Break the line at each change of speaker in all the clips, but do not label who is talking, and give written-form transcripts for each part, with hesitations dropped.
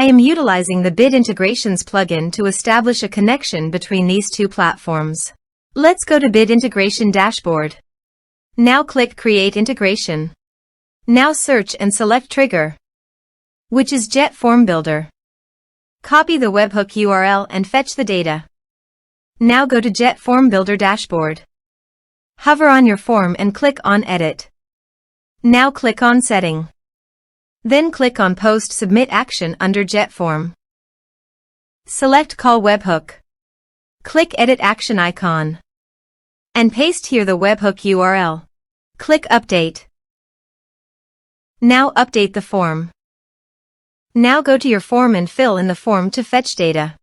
I am utilizing the Bit Integrations plugin to establish a connection between these two platforms. Let's go to Bit Integration Dashboard. Now click Create Integration. Now search and select Trigger, which is JetFormBuilder. Copy the webhook URL and fetch the data. Now go to JetFormBuilder Dashboard. Hover on your form and click on Edit. Now click on Setting. Then click on Post Submit Action under JetForm. Select Call Webhook. Click Edit Action icon. And paste here the webhook URL. Click Update. Now update the form. Now go to your form and fill in the form to fetch data.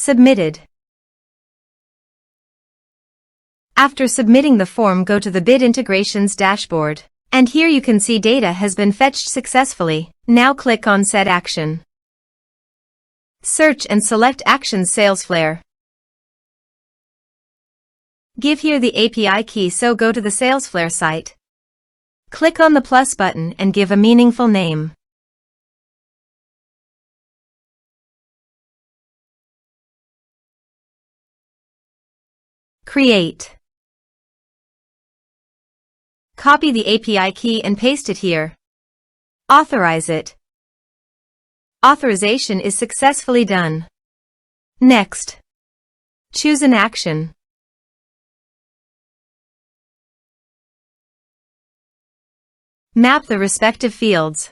Submitted. After submitting the form, go to the Bit Integrations dashboard. And here you can see data has been fetched successfully. Now click on Set Action. Search and select Actions Salesflare. Give here the API key, so go to the Salesflare site. Click on the plus button and give a meaningful name. Create. Copy the API key and paste it here. Authorize it. Authorization is successfully done. Next. Choose an action. Map the respective fields.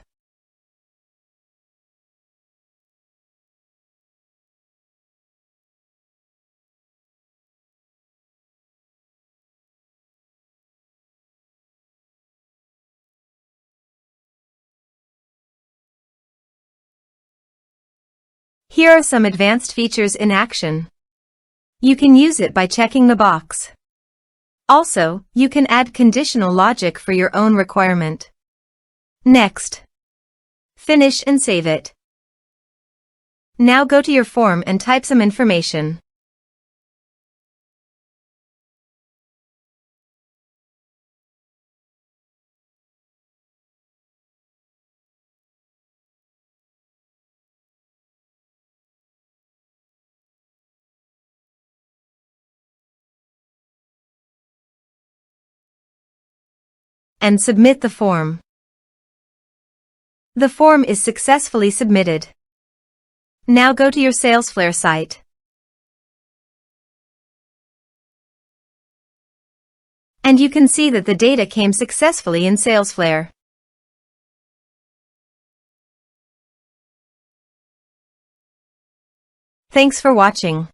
Here are some advanced features in action. You can use it by checking the box. Also, you can add conditional logic for your own requirement. Next. Finish and save it. Now go to your form and type some information. And submit the form. The form is successfully submitted. Now go to your Salesflare site. And you can see that the data came successfully in Salesflare. Thanks for watching.